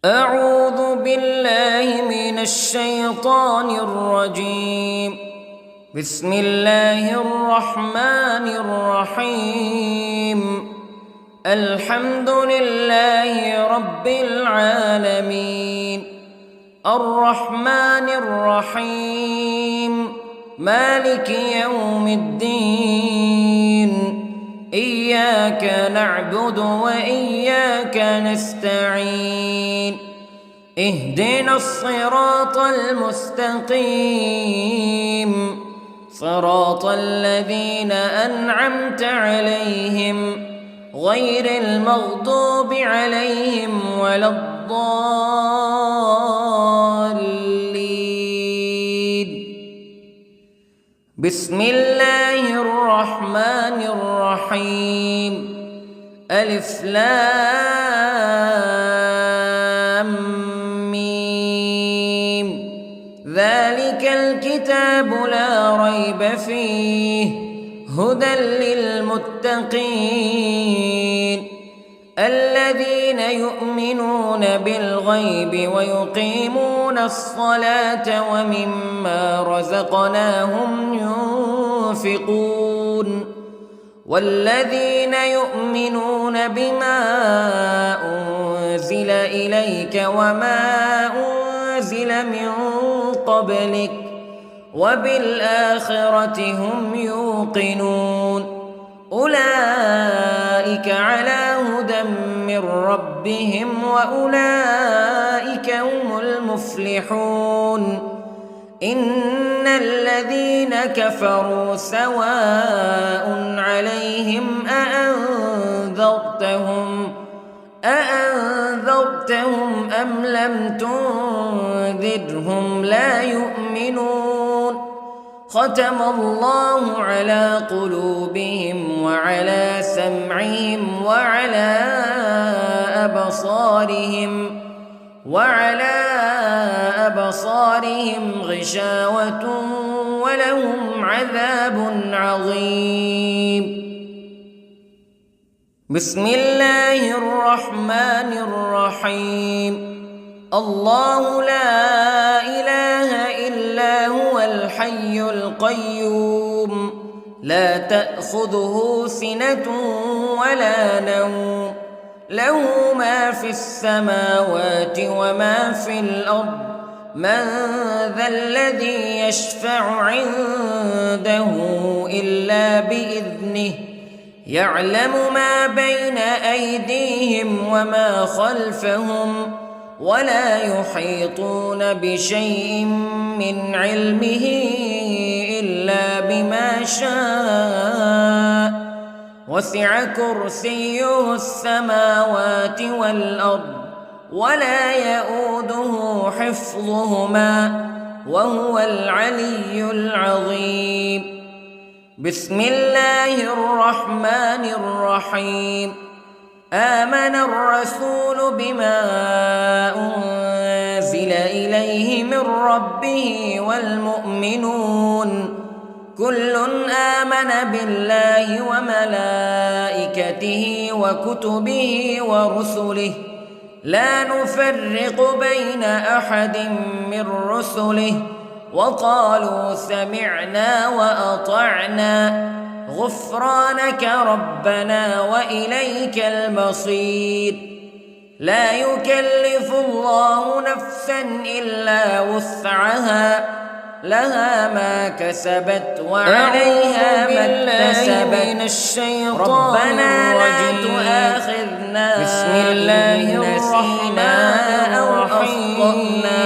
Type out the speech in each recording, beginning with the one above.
أعوذ بالله من الشيطان الرجيم. بسم الله الرحمن الرحيم. الحمد لله رب العالمين، الرحمن الرحيم، مالك يوم الدين. إياك نعبد وإياك نستعين. اهدنا الصراط المستقيم، صراط الذين أنعمت عليهم غير المغضوب عليهم ولا الضالين. بسم الله الرحمن الرحيم. ألف لام ميم. ذلك الكتاب لا ريب فيه هدى للمتقين الذين يؤمنون بالغيب ويقيمون الصلاة ومما رزقناهم ينفقون والذين يؤمنون بما أنزل إليك وما أنزل من قبلك وبالآخرة هم يوقنون. أولئك على هدى من ربهم وأولئك هم المفلحون. إن الذين كفروا سواء عليهم أأنذرتهم أم لم تنذرهم لا يؤمنون. ختم الله على قلوبهم وعلى سمعهم وعلى أبصارهم غشاوة ولهم عذاب عظيم. بسم الله الرحمن الرحيم. الله لا إله إلا هو الحي القيوم لا تأخذه سنة ولا نوم له ما في السماوات وما في الأرض. من ذا الذي يشفع عنده إلا بإذنه يعلم ما بين أيديهم وما خلفهم ولا يحيطون بشيء من علمه إلا بما شاء. وسع كرسيه السماوات والأرض ولا يؤوده حفظهما وهو العلي العظيم. بسم الله الرحمن الرحيم. آمن الرسول بما أنزل إليه من ربه والمؤمنون كل آمن بالله وملائكته وكتبه ورسله لا نفرق بين أحد من رسله وقالوا سمعنا وأطعنا غفرانك ربنا وإليك المصير. لا يكلف الله نفسا إلا وسعها لها ما كسبت وعليها ما اكتسبت. ربنا لا تؤاخذنا إن نسينا أو أخطأنا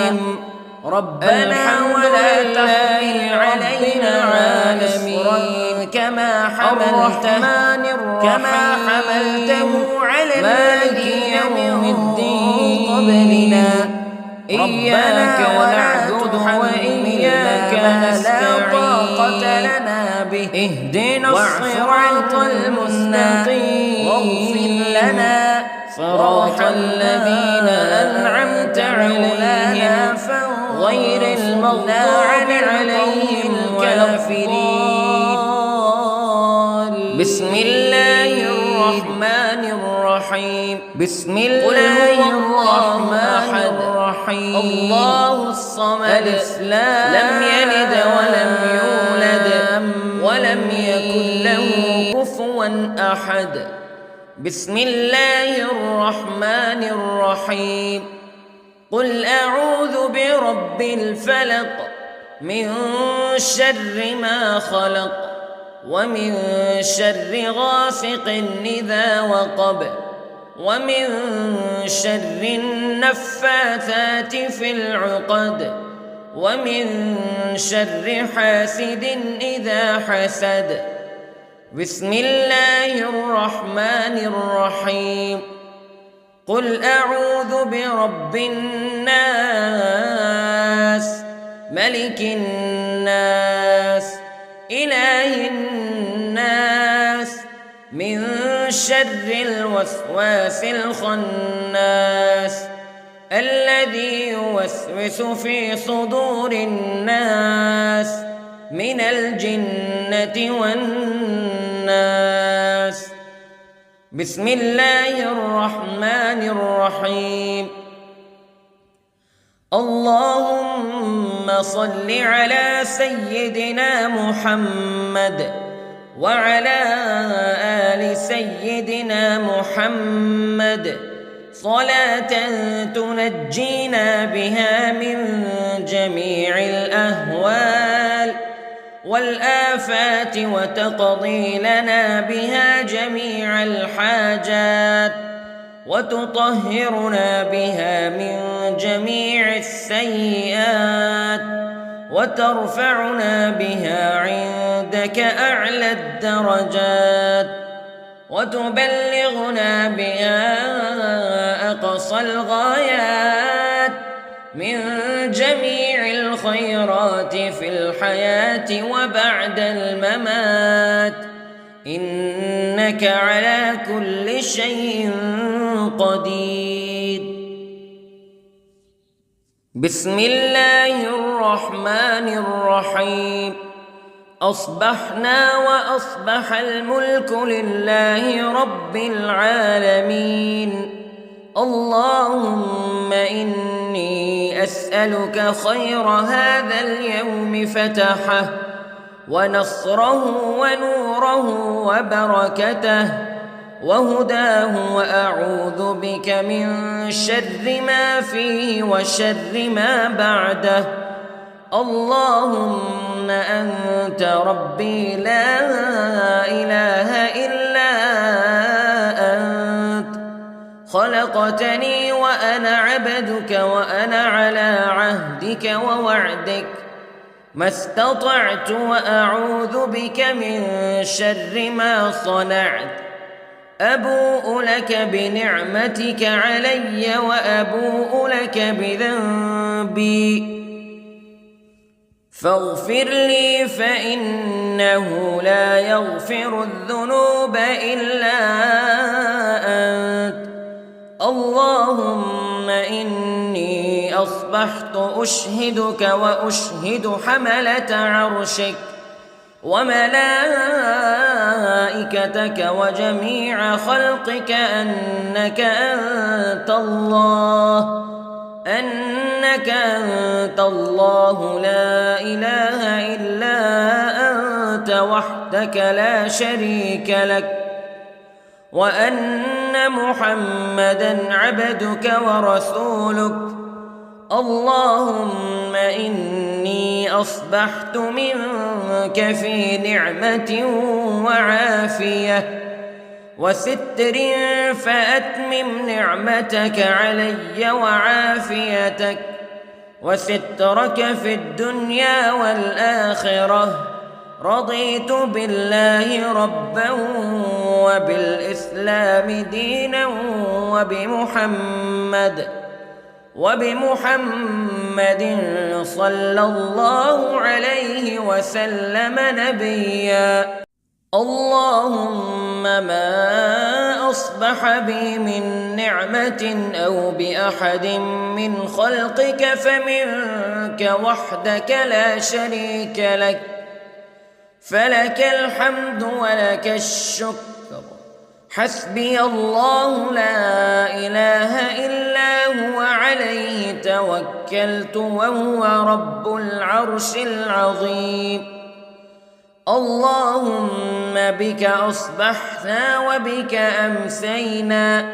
ربنا ولا تحمل علينا إصرا كما حملته على الذين من قبلنا. إياك نعبد وإياك نستعين. اهدنا الصراط المستقيم واغفر لنا صراط الذين أنعمت عليهم غير المغضوب عليهم ولا الضالين. بسم الله الرحمن الرحيم. بسم الله الرحمن الرحيم الله الصمد ألف لم يلد ولم يولد ولم يكن له كفوا أحد. بسم الله الرحمن الرحيم. قل أعوذ برب الفلق من شر ما خلق ومن شر غاسق إذا وقب ومن شر النفاثات في العقد ومن شر حاسد إذا حسد. بسم الله الرحمن الرحيم. قل أعوذ برب الناس ملك الناس إله الناس من شر الوسواس الخناس الذي يوسوس في صدور الناس من الجنة والناس. بسم الله الرحمن الرحيم. اللهم صل على سيدنا محمد وعلى آل سيدنا محمد صلاة تنجينا بها من جميع الأهوال والآفات وتقضي لنا بها جميع الحاجات وتطهرنا بها من جميع السيئات وترفعنا بها عندك أعلى الدرجات وتبلغنا بها أقصى الغايات من جميع الخيرات في الحياة وبعد الممات إنك على كل شيء قدير. بسم الله الرحمن الرحيم. أصبحنا وأصبح الملك لله رب العالمين. اللهم إني أسألك خير هذا اليوم فتحه ونصره ونوره وبركته وهداه وأعوذ بك من شر ما فيه وشر ما بعده. اللهم أنت ربي لا إله إلا أنت خلقتني وأنا عبدك وأنا على عهدك ووعدك ما استطعت وأعوذ بك من شر ما صنعت. أبوء لك بنعمتك علي وأبوء لك بذنبي فاغفر لي فإنه لا يغفر الذنوب إلا أنت. اللهم إني أصبحت أشهدك وأشهد حملة عرشك وملائكتك وجميع خلقك أنك أنت الله لا إله إلا أنت وحدك لا شريك لك وأن محمدًا عبدك ورسولك. اللهم إني أصبحت منك في نعمة وعافية وستر فأتمم نعمتك علي وعافيتك وسترك في الدنيا والآخرة. رضيت بالله ربا وبالإسلام دينا وبمحمد صلى الله عليه وسلم نبيا. اللهم ما أصبح بي من نعمة أو بأحد من خلقك فمنك وحدك لا شريك لك فلك الحمد ولك الشكر. حسبي الله لا إله إلا هو عليه توكلت وهو رب العرش العظيم. اللهم بك أصبحنا وبك أمسينا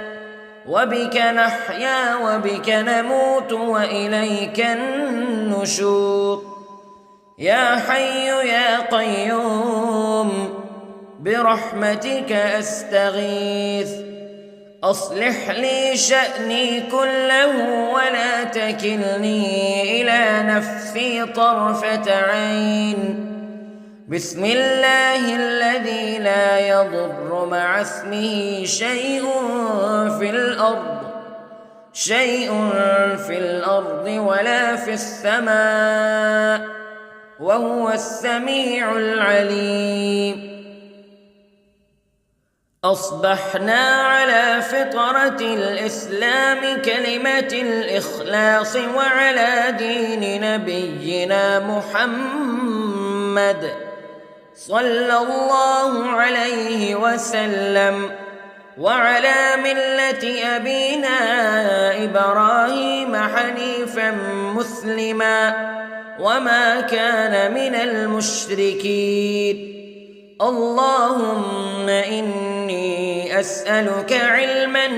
وبك نحيا وبك نموت وإليك النشور. يا حي يا قيوم برحمتك أستغيث، أصلح لي شأني كله ولا تكلني إلى نفسي طرفة عين. بسم الله الذي لا يضر مع اسمه شيء في الأرض ولا في السماء، وهو السميع العليم. أصبحنا على فطرة الإسلام كلمة الإخلاص وعلى دين نبينا محمد صلى الله عليه وسلم، وعلى ملة أبينا إبراهيم حنيفا مسلما وما كان من المشركين. اللهم إني أسألك علما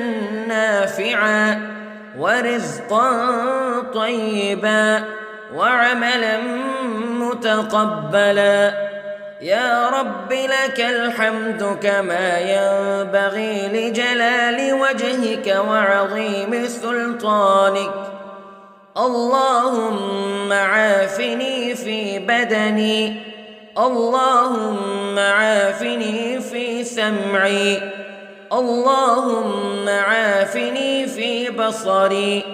نافعا ورزقا طيبا وعملا متقبلا. يا رب لك الحمد كما ينبغي لجلال وجهك وعظيم سلطانك. اللهم عافني في بدني، اللهم عافني في سمعي، اللهم عافني في بصري.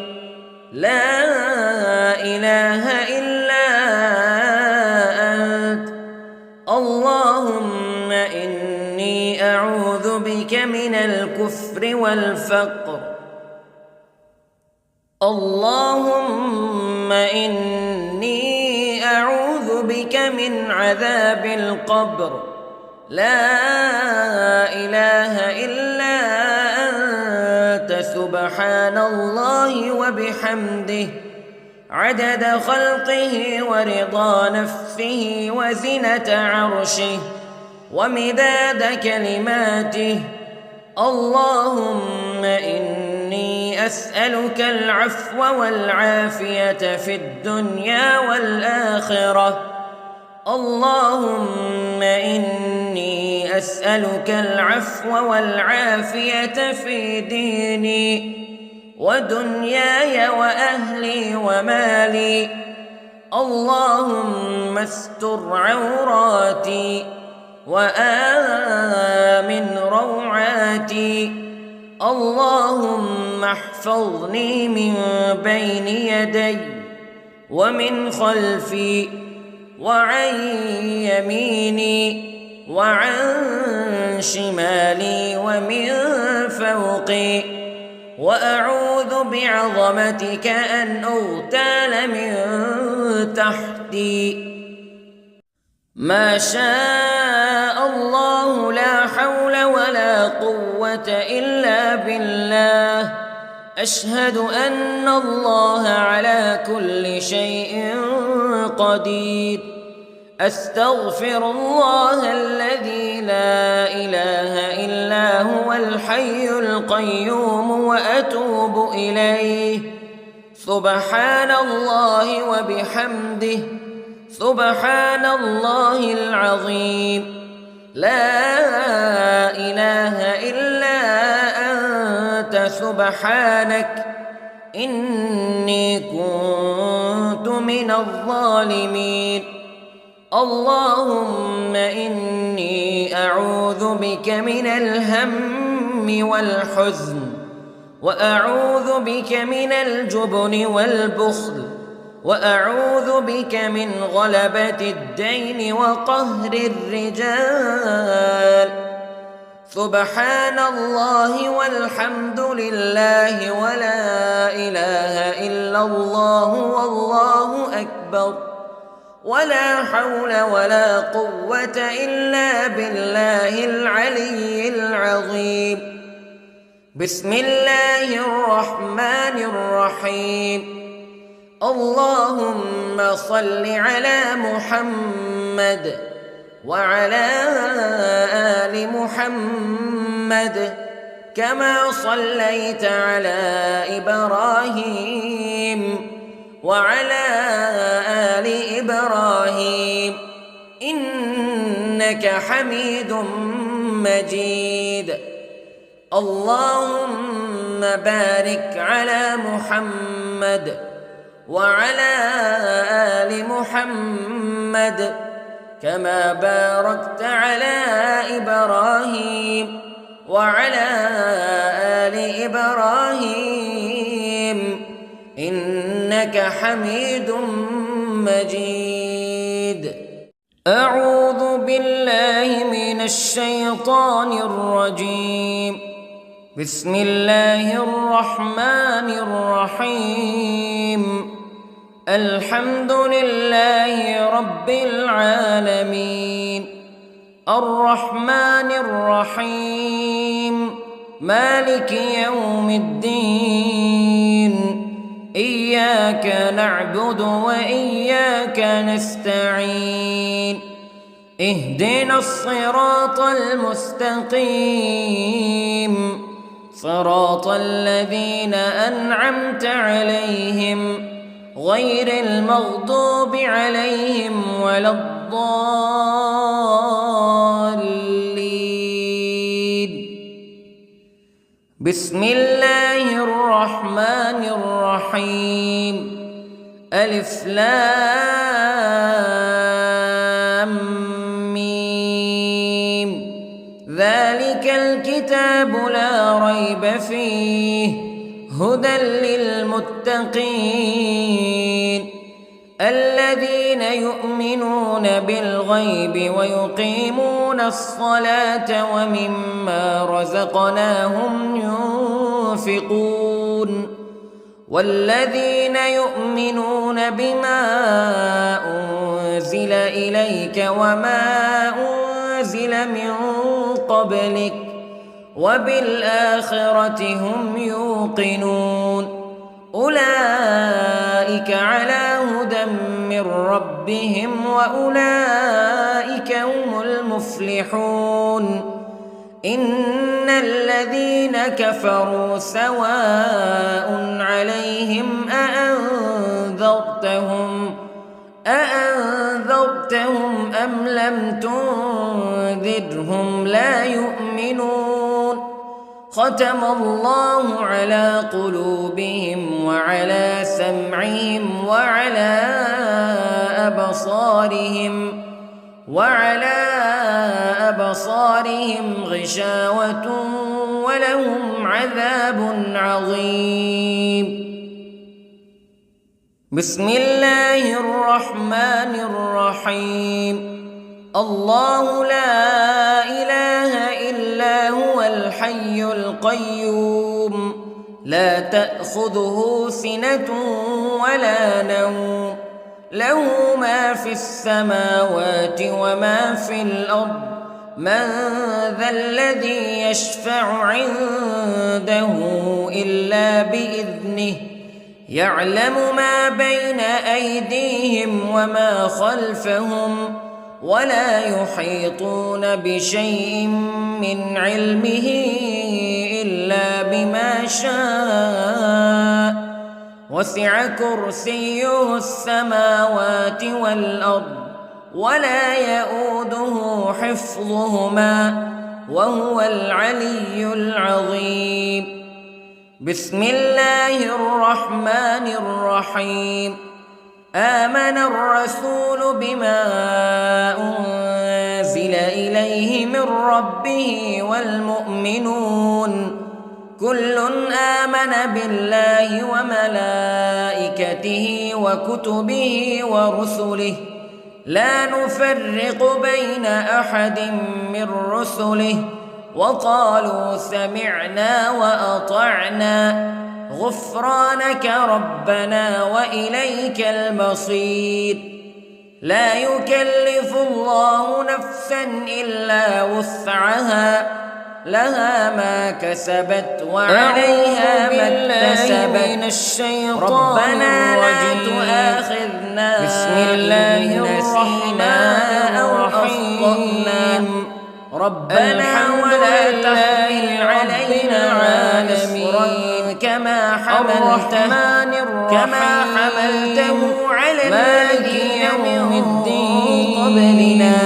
لا إله إلا أنت. اللهم إني أعوذ بك من الكفر والفقر. اللهم إني أعوذ بك من عذاب القبر. لا إله إلا أنت سبحان الله وبحمده عدد خلقه ورضا نفسه وزنة عرشه ومداد كلماته. اللهم إني أسألك العفو والعافية في الدنيا والآخرة. اللهم إني أسألك العفو والعافية في ديني ودنياي وأهلي ومالي. اللهم استر عوراتي وآمن روعاتي. اللهم احفظني من بين يدي ومن خلفي وعن يميني وعن شمالي ومن فوقي، وأعوذ بعظمتك أن أغتال من تحتي. ما شاء الله لا حول ولا قوة إلا بالله. أشهد أن الله على كل شيء قدير. أستغفر الله الذي لا إله إلا هو الحي القيوم وأتوب إليه. سبحان الله وبحمده سبحان الله العظيم. لا إله إلا أنت سبحانك إني كنت من الظالمين. اللهم إني أعوذ بك من الهم والحزن، وأعوذ بك من الجبن والبخل، وأعوذ بك من غلبة الدين وقهر الرجال. سبحان الله والحمد لله ولا إله إلا الله والله أكبر، ولا حول ولا قوة إلا بالله العلي العظيم. بسم الله الرحمن الرحيم. اللهم صل على محمد وعلى آل محمد كما صليت على إبراهيم وعلى آل إبراهيم إنك حميد مجيد. اللهم بارك على محمد وعلى آل محمد كما باركت على إبراهيم وعلى آل إبراهيم إنك حميد مجيد. أعوذ بالله من الشيطان الرجيم. بسم الله الرحمن الرحيم. الحمد لله رب العالمين الرحمن الرحيم مالك يوم الدين إياك نعبد وإياك نستعين اهدنا الصراط المستقيم صراط الذين أنعمت عليهم غير المغضوب عليهم ولا الضالين. بسم الله الرحمن الرحيم. ألف لام ميم ذلك الكتاب لا ريب فيه هدى للمتقين الذين يؤمنون بالغيب ويقيمون الصلاة ومما رزقناهم ينفقون والذين يؤمنون بما أنزل إليك وما أنزل من قبلك وبالآخرة هم يوقنون أولئك على هدى من ربهم وأولئك هم المفلحون. إن الذين كفروا سواء عليهم أأنذرتهم أم لم تنذرهم لا يؤمنون. ختم الله على قلوبهم وعلى سمعهم وعلى أبصارهم غشاوة ولهم عذاب عظيم. بسم الله الرحمن الرحيم. الله لا إله إلا هو الحي القيوم لا تأخذه سنة ولا نوم له ما في السماوات وما في الأرض من ذا الذي يشفع عنده إلا بإذنه يعلم ما بين أيديهم وما خلفهم ولا يحيطون بشيء من علمه إلا بما شاء وسع كرسيه السماوات والأرض ولا يؤوده حفظهما وهو العلي العظيم. بسم الله الرحمن الرحيم. آمن الرسول بما أنزل إليه من ربه والمؤمنون كل آمن بالله وملائكته وكتبه ورسله لا نفرق بين أحد من رسله وقالوا سمعنا وأطعنا غفرانك ربنا وإليك المصير. لا يكلف الله نفسا إلا وسعها لها ما كسبت وعليها ما اكتسبت. ربنا لا بسم الله الرحمن الرحيم ربنا ولا تحمل علينا إصرا كما حملته على الذين من قبلنا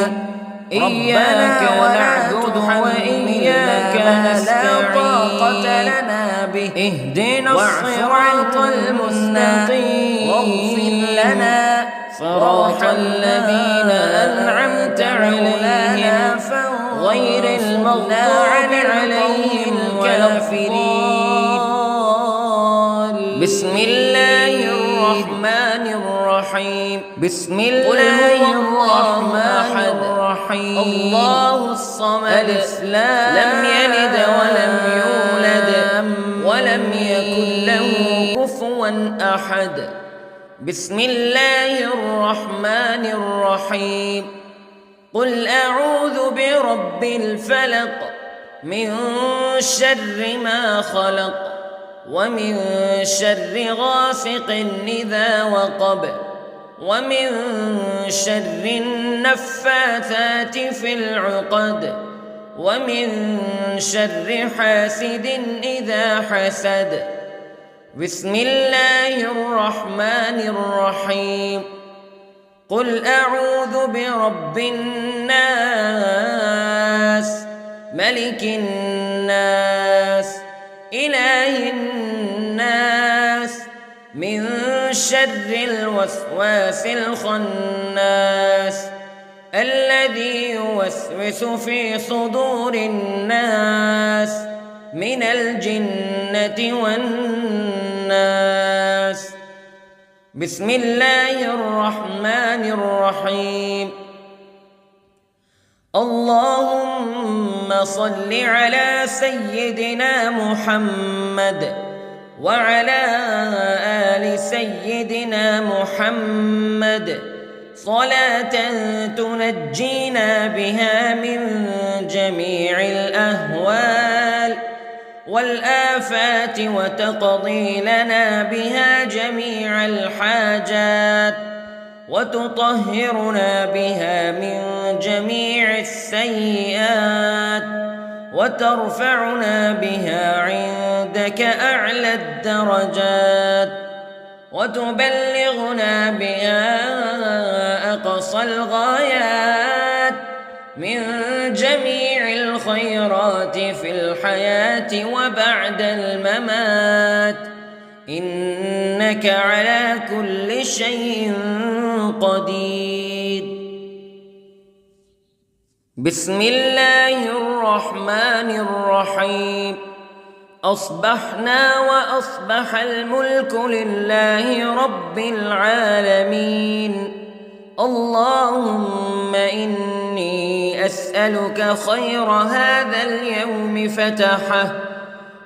إياك نعبد وإياك نستعين اهدنا الصراط المستقيم واغفر لنا صراط الذين أنعمت عليهم غير المغضوب عليهم ولا الضالين. بسم الله الرحمن الرحيم بسم الله الرحمن الرحيم الله الصمد لم يلد ولم يولد ولم يكن له كفوا أحد. بسم الله الرحمن الرحيم قل أعوذ برب الفلق من شر ما خلق ومن شر غاسق إذا وقب ومن شر النفاثات في العقد ومن شر حاسد إذا حسد. بسم الله الرحمن الرحيم قل أعوذ برب الناس ملك الناس إله الناس من شر الوسواس الخناس الذي يوسوس في صدور الناس من الجنة والناس. بسم الله الرحمن الرحيم اللهم صل على سيدنا محمد وعلى آل سيدنا محمد صلاة تنجينا بها من جميع الأهوال والآفات وتقضي لنا بها جميع الحاجات وتطهرنا بها من جميع السيئات وترفعنا بها عندك أعلى الدرجات وتبلغنا بها أقصى الغايات من جميع الخيرات في الحياة وبعد الممات إنك على كل شيء قدير. بسم الله الرحمن الرحيم أصبحنا وأصبح الملك لله رب العالمين. اللهم إني أسألك خير هذا اليوم فتحه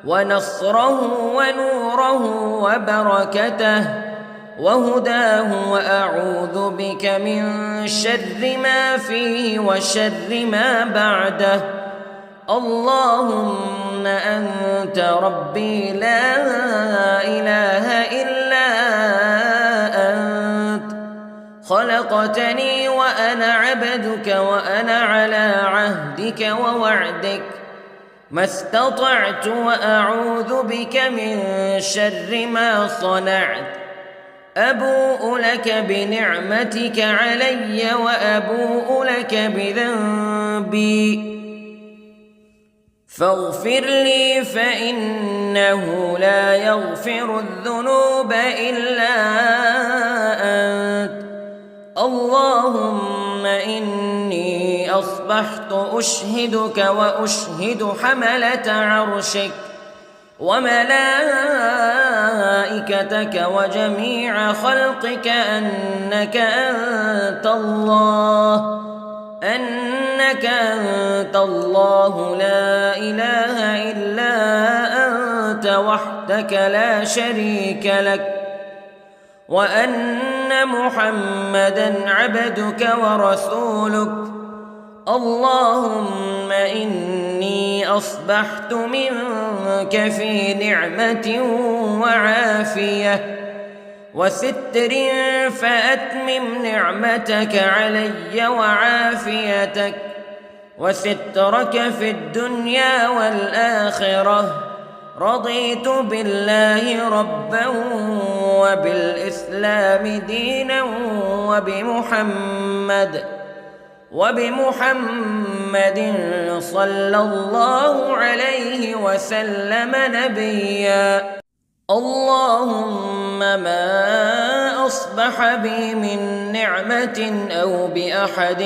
ونصره ونوره وبركته وهداه وأعوذ بك من شر ما فيه وشر ما بعده. اللهم أنت ربي لا إله إلا أنت خلقتني وأنا عبدك وأنا على عهدك ووعدك ما استطعت وأعوذ بك من شر ما صنعت. أبوء لك بنعمتك علي وأبوء لك بذنبي فاغفر لي فإنه لا يغفر الذنوب إلا أنت. اللهم إني أصبحت أشهدك وأشهد حملة عرشك وملائكتك وجميع خلقك أنك أنت الله لا إله إلا أنت وحدك لا شريك لك وأن محمدًا عبدك ورسولك. اللهم إني أصبحت منك في نعمة وعافية وستر فأتمم نعمتك علي وعافيتك وسترك في الدنيا والآخرة. رضيت بالله ربا وبالإسلام دينا وبمحمد صلى الله عليه وسلم نبيا. اللهم ما أصبح بي من نعمة أو بأحد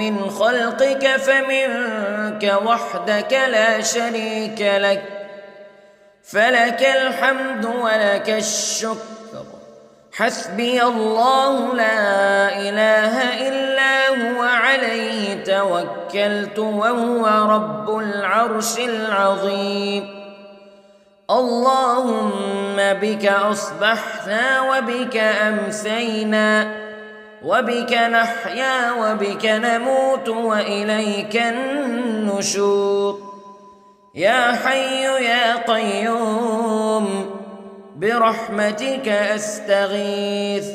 من خلقك فمنك وحدك لا شريك لك، فلك الحمد ولك الشكر. حسبي الله لا إله إلا هو عليه توكلت وهو رب العرش العظيم. اللهم بك أصبحنا وبك أمسينا وبك نحيا وبك نموت وإليك النشور. يا حي يا قيوم برحمتك أستغيث،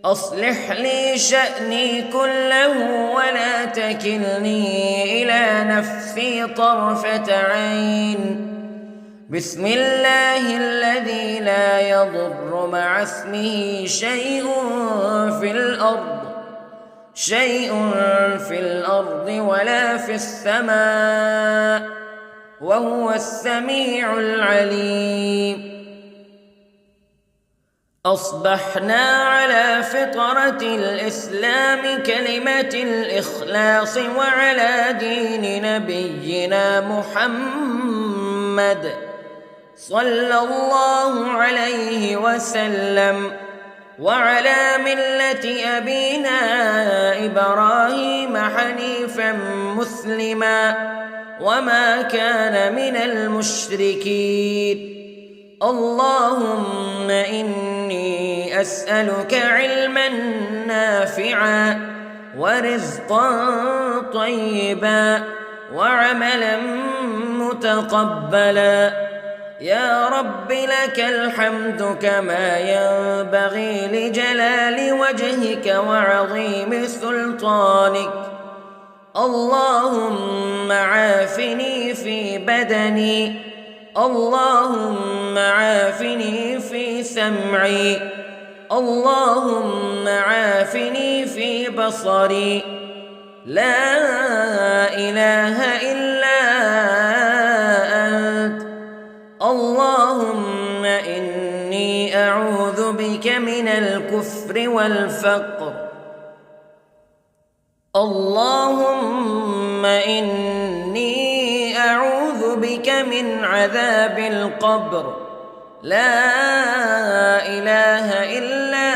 أصلح لي شأني كله ولا تكلني إلى نفسي طرفة عين. بسم الله الذي لا يضر مع اسمه شيء في الأرض ولا في السماء وهو السميع العليم. أصبحنا على فطرة الإسلام كلمة الإخلاص وعلى دين نبينا محمد صلى الله عليه وسلم وعلى ملة أبينا إبراهيم حنيفا مسلما وما كان من المشركين. اللهم إني أسألك علما نافعا ورزقا طيبا وعملا متقبلا. يا رب لك الحمد كما ينبغي لجلال وجهك وعظيم سلطانك. اللهم عافني في بدني، اللهم عافني في سمعي، اللهم عافني في بصري. لا إله إلا أنت. اللهم إني أعوذ بك من الكفر والفقر. اللهم إني أعوذ بك من عذاب القبر. لا إله إلا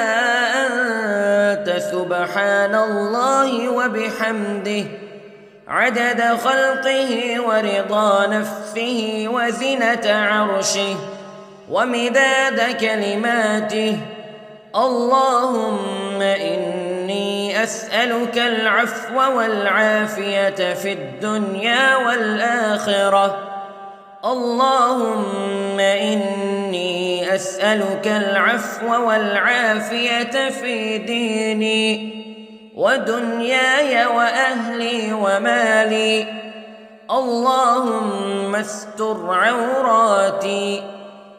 أنت سبحان الله وبحمده عدد خلقه ورضا نفسه وزنة عرشه ومداد كلماته. اللهم إني أسألك العفو والعافية في الدنيا والآخرة. اللهم إني أسألك العفو والعافية في ديني ودنياي وأهلي ومالي. اللهم استر عوراتي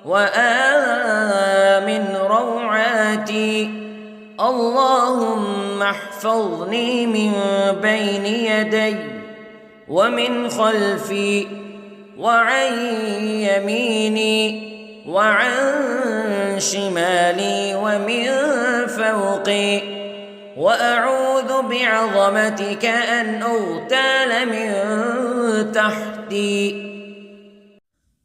وآمن روعاتي. اللهم احفظني من بين يدي ومن خلفي وعن يميني وعن شمالي ومن فوقي. وأعوذ بعظمتك أن أغتال من تحتي.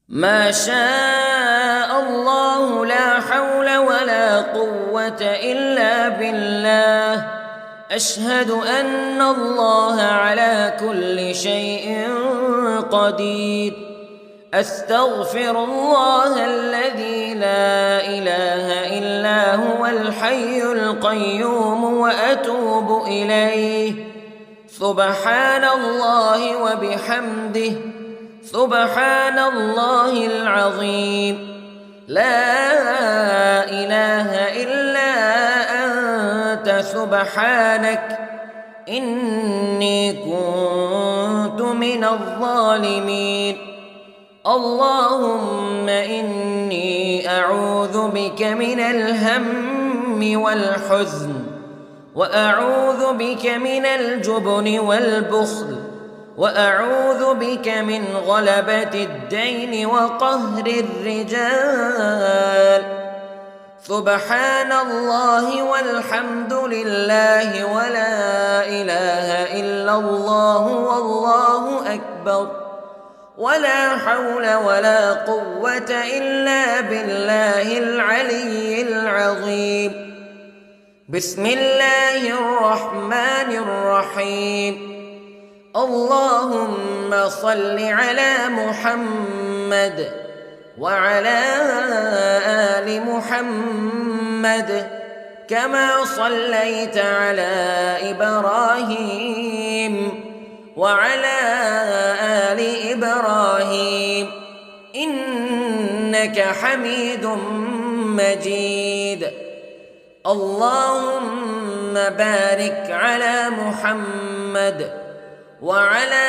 ما شاء الله لا حول ولا قوة إلا بالله. أشهد أن الله على كل شيء قدير. أستغفر الله الذي لا إله إلا هو الحي القيوم وأتوب إليه. سبحان الله وبحمده سبحان الله العظيم. لا إله إلا أنت سبحانك إني كنت من الظالمين. اللهم إني أعوذ بك من الهم والحزن، وأعوذ بك من الجبن والبخل، وأعوذ بك من غلبة الدين وقهر الرجال. سبحان الله والحمد لله ولا إله إلا الله والله أكبر، ولا حول ولا قوة إلا بالله العلي العظيم. بسم الله الرحمن الرحيم. اللهم صل على محمد وعلى آل محمد كما صليت على إبراهيم وعلى آل إبراهيم إنك حميد مجيد. اللهم بارك على محمد وعلى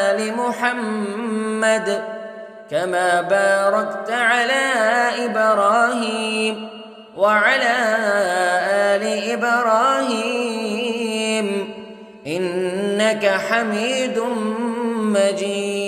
آل محمد كما باركت على إبراهيم وعلى آل إبراهيم إنك حميد مجيد.